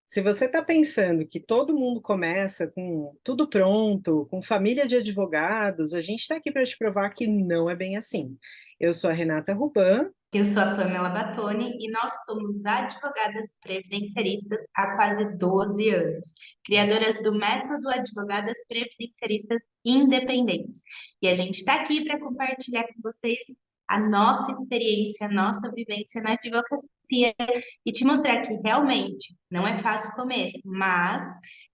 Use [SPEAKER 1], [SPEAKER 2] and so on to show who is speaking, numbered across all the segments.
[SPEAKER 1] Se você está pensando que todo mundo começa com tudo pronto, com família de advogados, a gente está aqui para te provar que não é bem assim. Eu sou a Renata Ruban.
[SPEAKER 2] Eu sou a Pamela Batoni e nós somos advogadas previdenciaristas há quase 12 anos, criadoras do método Advogadas Previdenciaristas Independentes. E a gente está aqui para compartilhar com vocês a nossa experiência, a nossa vivência na advocacia e te mostrar que realmente não é fácil o começo, mas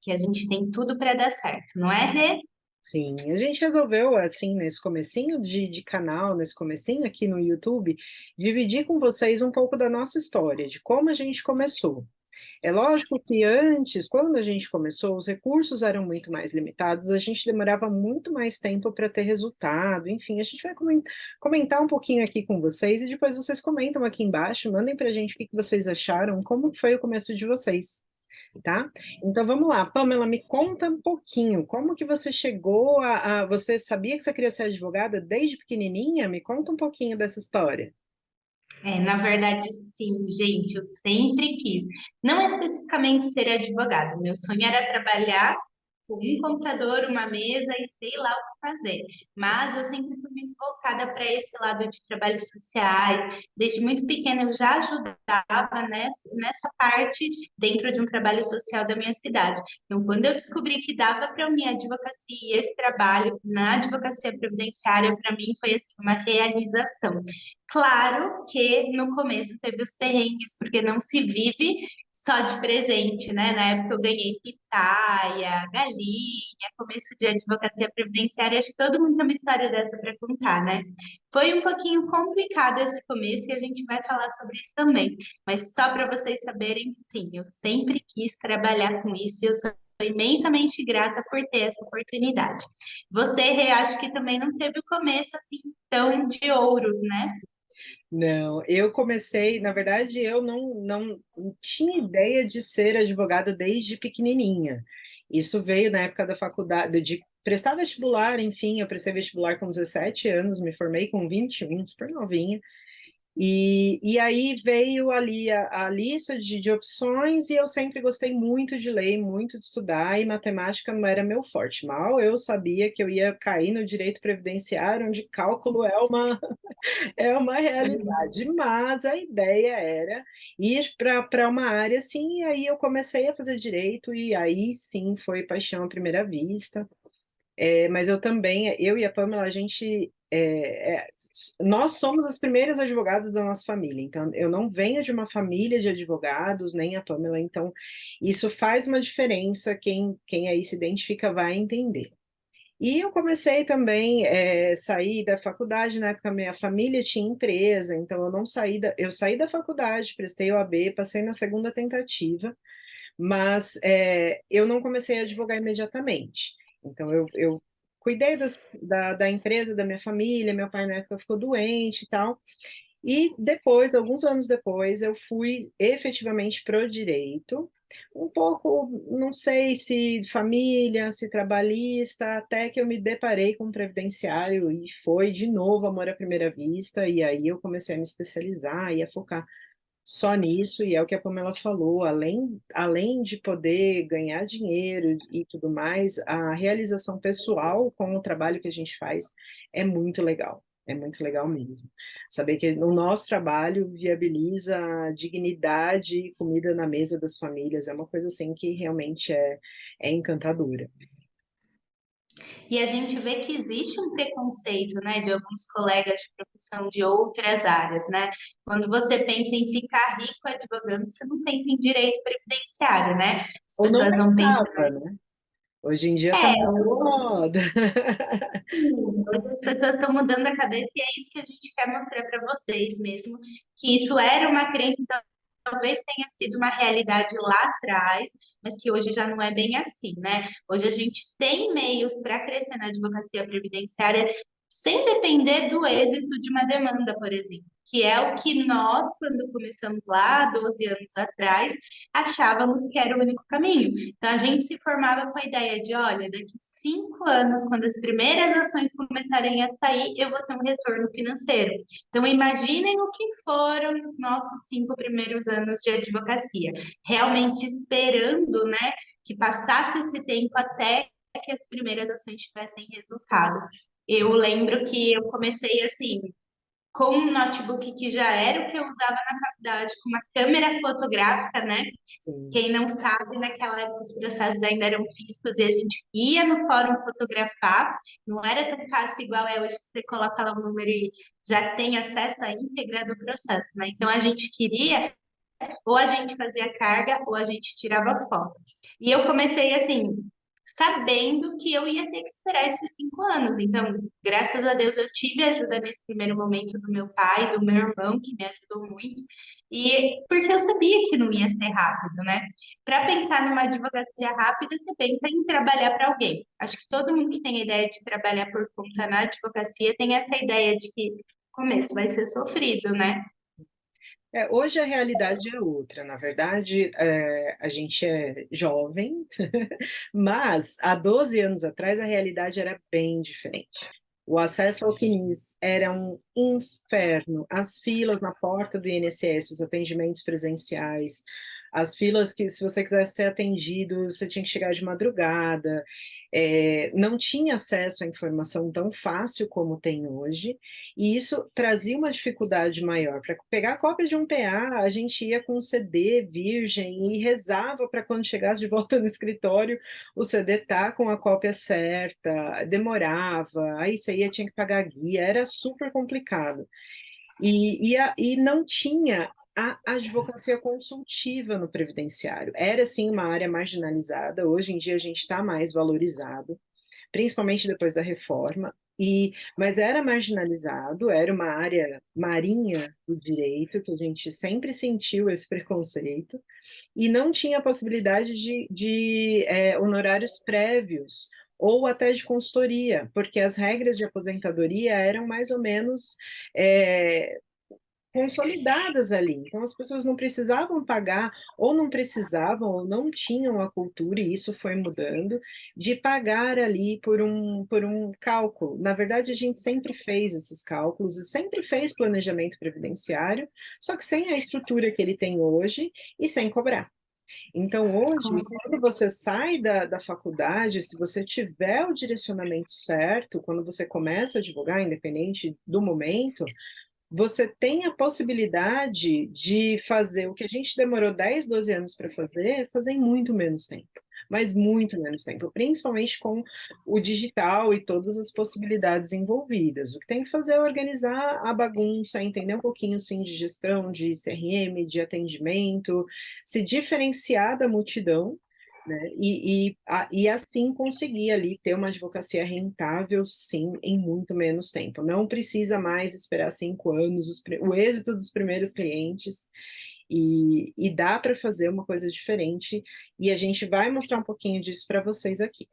[SPEAKER 2] que a gente tem tudo para dar certo, não é, Rê?
[SPEAKER 1] Sim, a gente resolveu, assim, nesse comecinho de canal, nesse comecinho aqui no YouTube, dividir com vocês um pouco da nossa história, de como a gente começou. É lógico que antes, quando a gente começou, os recursos eram muito mais limitados, a gente demorava muito mais tempo para ter resultado, enfim, a gente vai comentar um pouquinho aqui com vocês e depois vocês comentam aqui embaixo, mandem para a gente o que que vocês acharam, como foi o começo de vocês, tá? Então vamos lá, Pamela, me conta um pouquinho, como que você chegou você sabia que você queria ser advogada desde pequenininha? Me conta um pouquinho dessa história.
[SPEAKER 2] Na verdade, sim, gente, eu sempre quis. Não especificamente ser advogada. Meu sonho era trabalhar com um computador, uma mesa e sei lá o que fazer. Mas eu sempre fui muito voltada para esse lado de trabalhos sociais. Desde muito pequena eu já ajudava nessa parte dentro de um trabalho social da minha cidade. Então, quando eu descobri que dava para unir a advocacia e esse trabalho na advocacia previdenciária, para mim foi assim, uma realização. Claro que no começo teve os perrengues, porque não se vive só de presente, né? Na época eu ganhei pitaia, galinha, começo de advocacia previdenciária, acho que todo mundo tem uma história dessa para contar, né? Foi um pouquinho complicado esse começo e a gente vai falar sobre isso também. Mas só para vocês saberem, sim, eu sempre quis trabalhar com isso e eu sou imensamente grata por ter essa oportunidade. Você, Rê, acho que também não teve o começo assim tão de ouros, né?
[SPEAKER 1] Não, eu comecei, na verdade, eu não tinha ideia de ser advogada desde pequenininha. Isso veio na época da faculdade, de prestar vestibular, enfim, eu prestei vestibular com 17 anos, me formei com 21, super novinha. E aí veio ali a lista de opções, e eu sempre gostei muito de ler, muito de estudar, e matemática não era meu forte. Mal eu sabia que eu ia cair no direito previdenciário, onde cálculo é uma realidade, mas a ideia era ir para uma área assim, e aí eu comecei a fazer direito, e aí sim foi paixão à primeira vista. Mas eu também, eu e a Pamela, nós somos as primeiras advogadas da nossa família, então eu não venho de uma família de advogados, nem a Pamela, então isso faz uma diferença, quem aí se identifica vai entender. E eu comecei também, sair da faculdade, na época minha família tinha empresa, então eu saí da faculdade, prestei o AB, passei na segunda tentativa, mas eu não comecei a advogar imediatamente. Então eu cuidei da empresa, da minha família, meu pai na época ficou doente e tal, e depois, alguns anos depois, eu fui efetivamente para o direito, um pouco, não sei se família, se trabalhista, até que eu me deparei com o previdenciário e foi de novo amor à primeira vista, e aí eu comecei a me especializar e a focar só nisso, e é o que a Pamela falou, além de poder ganhar dinheiro e tudo mais, a realização pessoal com o trabalho que a gente faz é muito legal mesmo. Saber que o nosso trabalho viabiliza a dignidade e comida na mesa das famílias é uma coisa assim que realmente é encantadora.
[SPEAKER 2] E a gente vê que existe um preconceito, né, de alguns colegas de profissão de outras áreas, né? Quando você pensa em ficar rico advogando, você não pensa em direito previdenciário, né? As
[SPEAKER 1] Ou não
[SPEAKER 2] pessoas vão pensar,
[SPEAKER 1] pensava, né? Hoje em dia está
[SPEAKER 2] é,
[SPEAKER 1] muito na moda.
[SPEAKER 2] hoje as pessoas estão mudando a cabeça e é isso que a gente quer mostrar para vocês mesmo, que isso era uma crença, talvez tenha sido uma realidade lá atrás, mas que hoje já não é bem assim, né? Hoje a gente tem meios para crescer na advocacia previdenciária sem depender do êxito de uma demanda, por exemplo. que é o que nós, quando começamos lá, 12 anos atrás, achávamos que era o único caminho. Então, a gente se formava com a ideia de, olha, daqui 5 anos, quando as primeiras ações começarem a sair, eu vou ter um retorno financeiro. Então, imaginem o que foram os nossos 5 primeiros anos de advocacia, realmente esperando, né, que passasse esse tempo até que as primeiras ações tivessem resultado. Eu lembro que eu comecei assim, com um notebook que já era o que eu usava na faculdade, com uma câmera fotográfica, né?
[SPEAKER 1] Sim.
[SPEAKER 2] Quem não sabe, naquela época os processos ainda eram físicos e a gente ia no fórum fotografar, não era tão fácil igual é hoje, que você coloca lá o número e já tem acesso à íntegra do processo, né? Então a gente queria, ou a gente fazia carga, ou a gente tirava foto. E eu comecei assim, sabendo que eu ia ter que esperar esses 5 anos. Então, graças a Deus, eu tive ajuda nesse primeiro momento do meu pai, do meu irmão, que me ajudou muito, e porque eu sabia que não ia ser rápido, né? Para pensar numa advocacia rápida, você pensa em trabalhar para alguém. Acho que todo mundo que tem a ideia de trabalhar por conta na advocacia tem essa ideia de que o começo vai ser sofrido, né?
[SPEAKER 1] Hoje a realidade é outra, na verdade, a gente é jovem, mas há 12 anos atrás a realidade era bem diferente. O acesso ao CNIS era um inferno, as filas na porta do INSS, os atendimentos presenciais, as filas que, se você quisesse ser atendido, você tinha que chegar de madrugada, não tinha acesso à informação tão fácil como tem hoje, e isso trazia uma dificuldade maior. Para pegar a cópia de um PA, a gente ia com um CD virgem e rezava para quando chegasse de volta no escritório, o CD tá com a cópia certa, demorava, aí você ia, tinha que pagar guia, era super complicado. E não tinha a advocacia consultiva no previdenciário. Era, sim, uma área marginalizada, hoje em dia a gente está mais valorizado, principalmente depois da reforma, mas era marginalizado, era uma área marinha do direito, que a gente sempre sentiu esse preconceito, e não tinha a possibilidade de honorários prévios, ou até de consultoria, porque as regras de aposentadoria eram mais ou menos é, consolidadas ali. Então, as pessoas não precisavam pagar, ou não precisavam, ou não tinham a cultura, e isso foi mudando, de pagar ali por um cálculo. Na verdade, a gente sempre fez esses cálculos e sempre fez planejamento previdenciário, só que sem a estrutura que ele tem hoje e sem cobrar. Então, hoje, quando você sai da faculdade, se você tiver o direcionamento certo, quando você começa a advogar, independente do momento, você tem a possibilidade de fazer o que a gente demorou 10, 12 anos para fazer em muito menos tempo, mas muito menos tempo, principalmente com o digital e todas as possibilidades envolvidas. O que tem que fazer é organizar a bagunça, entender um pouquinho, sim, de gestão, de CRM, de atendimento, se diferenciar da multidão, né? E assim conseguir ali ter uma advocacia rentável, sim, em muito menos tempo. Não precisa mais esperar 5 anos, o êxito dos primeiros clientes, e dá para fazer uma coisa diferente, e a gente vai mostrar um pouquinho disso para vocês aqui.